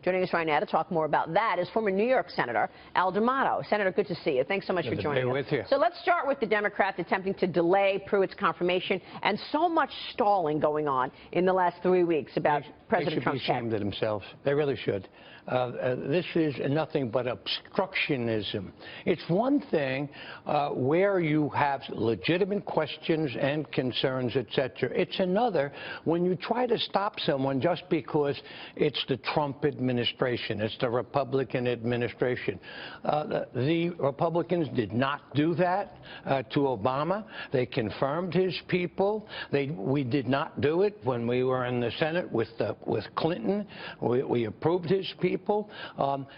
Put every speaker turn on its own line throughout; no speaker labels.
Joining us right now to talk more about that is former New York Senator Al D'Amato. Senator, good to see you. Thanks so much for joining us.
With you.
So let's start with the Democrats attempting to delay Pruitt's confirmation, and so much stalling going on in the last 3 weeks about President Trump's
They should be ashamed of themselves. They really should. This is nothing but obstructionism. It's one thing where you have legitimate questions and concerns, etc. It's another when you try to stop someone just because it's the Trump administration, it's the Republican administration. The Republicans did not do that to Obama. They confirmed his people. We did not do it when we were in the Senate with Clinton. We approved his people.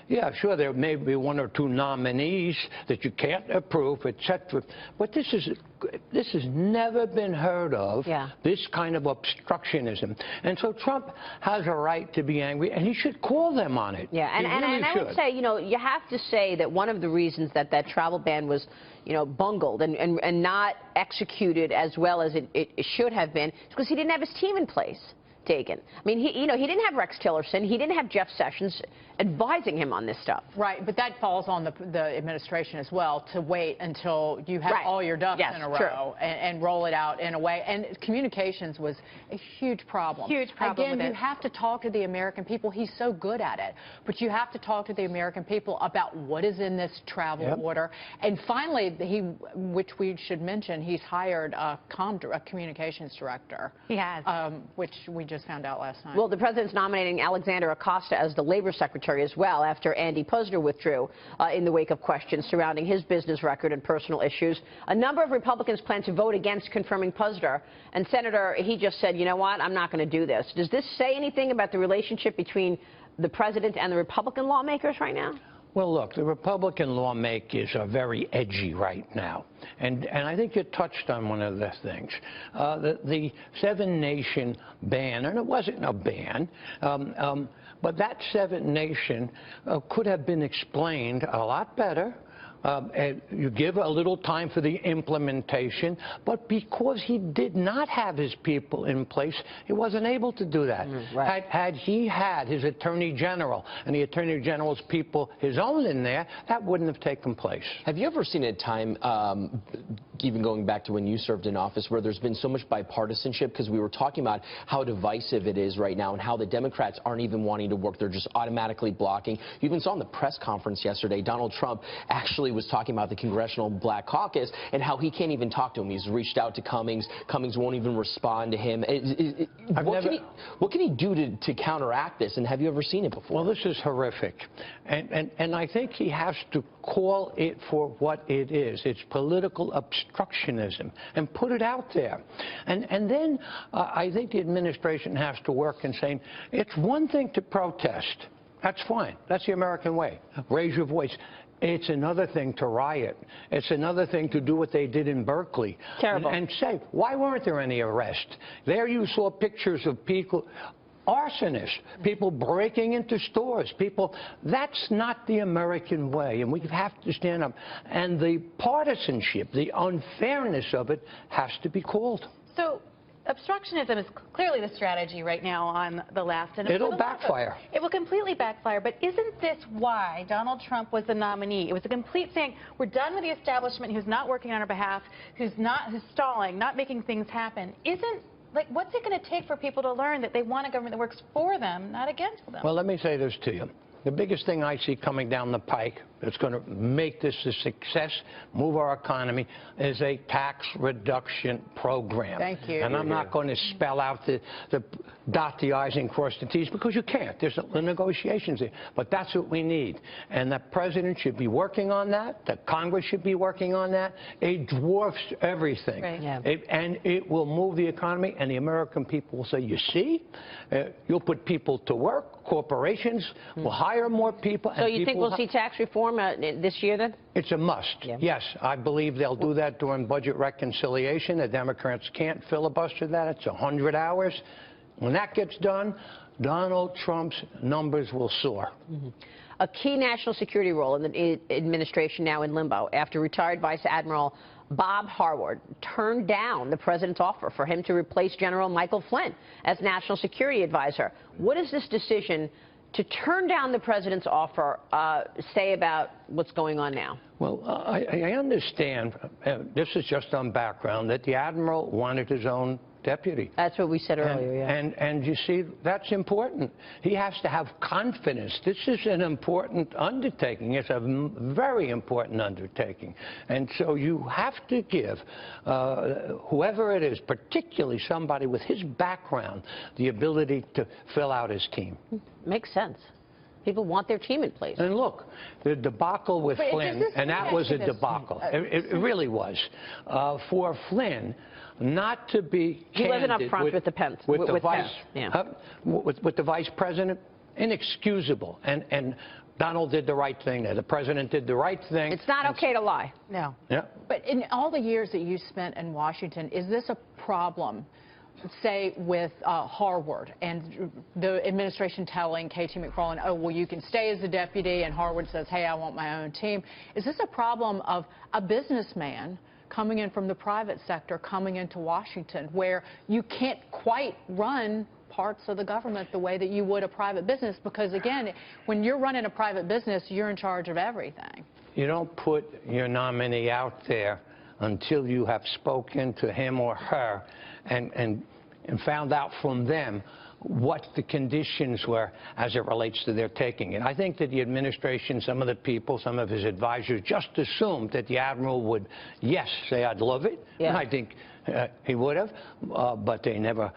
Yeah, sure, there may be one or two nominees that you can't approve, etc. But this has never been heard of, this kind of obstructionism. And so Trump has a right to be angry, and he should call them on it.
Yeah, and I would say, you know, you have to say that one of the reasons that travel ban was, you know, bungled and not executed as well as it should have been is because he didn't have his team in place. Taken. I mean, he didn't have Rex Tillerson. He didn't have Jeff Sessions advising him on this stuff.
Right, but that falls on the administration as well to wait until you have all your ducks in a row and roll it out in a way. And communications was a huge problem.
Huge problem.
Again, you have to talk to the American people. He's so good at it. But you have to talk to the American people about what is in this travel order. And finally, which we should mention, he's hired a communications director.
He has.
Which we just found out last night.
Well, the president's nominating Alexander Acosta as the labor secretary as well after Andy Posner withdrew in the wake of questions surrounding his business record and personal issues. A number of Republicans plan to vote against confirming Posner. And Senator, he just said, you know what, I'm not going to do this. Does this say anything about the relationship between the president and the Republican lawmakers right now?
Well, look, the Republican lawmakers are very edgy right now. And I think you touched on one of the things. The seven-nation ban, and it wasn't a ban, but that seven-nation could have been explained a lot better. And you give a little time for the implementation, but because he did not have his people in place, he wasn't able to do that. Had he had his Attorney General and the Attorney General's people, his own in there, that wouldn't have taken place.
Have you ever seen a time, even going back to when you served in office, where there's been so much bipartisanship? Because we were talking about how divisive it is right now and how the Democrats aren't even wanting to work. They're just automatically blocking. You even saw in the press conference yesterday, Donald Trump actually was talking about the Congressional Black Caucus and how he can't even talk to him. He's reached out to Cummings. Cummings won't even respond to him. What can he do to counteract this? And have you ever seen it before?
Well, this is horrific. And I think he has to call it for what it is. It's political obstructionism, and put it out there. And then I think the administration has to work in saying it's one thing to protest. That's fine. That's the American way. Raise your voice. It's another thing to riot. It's another thing to do what they did in Berkeley.
Terrible.
And say, why weren't there any arrests? There you saw pictures of people, arsonists, people breaking into stores, people. That's not the American way, and we have to stand up. And the partisanship, the unfairness of it has to be called.
So obstructionism is clearly the strategy right now on the left. And
it'll backfire.
It will completely backfire. But isn't this why Donald Trump was the nominee? It was a complete saying, we're done with the establishment who's not working on our behalf, who's stalling, not making things happen. What's it going to take for people to learn that they want a government that works for them, not against them?
Well, let me say this to you. The biggest thing I see coming down the pike that's going to make this a success, move our economy, is a tax reduction program.
Thank you.
And I'm not going to spell out the dot the I's and cross the T's, because you can't. There's the negotiations there. But that's what we need. And the president should be working on that. The Congress should be working on that. It dwarfs everything.
Right.
Yeah.
And it will move the economy, and the American people will say, you see, you'll put people to work, corporations will hire more people.
So you think we'll see tax reform this year then?
It's a must. Yes, I believe they'll do that during budget reconciliation. The Democrats can't filibuster that. It's 100 hours. When that gets done, Donald Trump's numbers will soar.
A key national security role in the administration now in limbo after retired Vice Admiral Bob Harward turned down the president's offer for him to replace General Michael Flynn as National Security Advisor. What does this decision to turn down the president's offer say about what's going on now?
Well, I understand, this is just on background, that the Admiral wanted his own deputy.
That's what we said earlier, yeah.
And you see, that's important. He has to have confidence. This is an important undertaking. It's a very important undertaking. And so you have to give whoever it is, particularly somebody with his background, the ability to fill out his team.
Makes sense. People want their team in place.
And look, the debacle with Flynn, and that was a debacle. It really was. For Flynn not to be
he wasn't up front with the Pence.
With the vice president, inexcusable. And Donald did the right thing there. The president did the right thing.
It's not okay to lie.
No.
Yeah.
But in all the years that you spent in Washington, is this a problem, say, with Harward and the administration telling KT McFarland, oh, well, you can stay as the deputy, and Harward says, hey, I want my own team? Is this a problem of a businessman coming in from the private sector, coming into Washington, where you can't quite run parts of the government the way that you would a private business? Because, again, when you're running a private business, you're in charge of everything.
You don't put your nominee out there until you have spoken to him or her and found out from them what the conditions were as it relates to their taking it. I think that the administration, some of the people, some of his advisors just assumed that the Admiral would, yes, say, I'd love it.
Yeah.
And I think he would have, but they never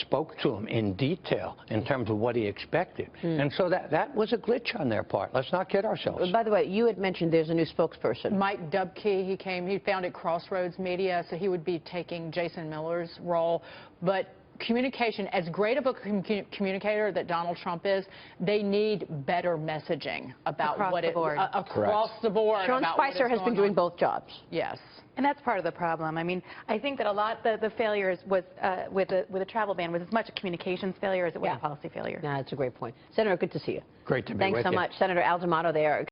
spoke to him in detail in terms of what he expected. And so that was a glitch on their part. Let's not kid ourselves.
By the way, you had mentioned there's a new spokesperson.
Mike Dubke, he founded Crossroads Media, so he would be taking Jason Miller's role. But communication, as great of a communicator that Donald Trump is, they need better messaging about
across
the board.
Sean Spicer has been doing both jobs.
Yes.
And that's part of the problem. I mean, I think that a lot the failures was with the travel ban was as much a communications failure as it was a policy failure.
No, that's a great point. Senator, good to see you.
Great to be with you.
Thanks so much. Senator Al D'Amato there.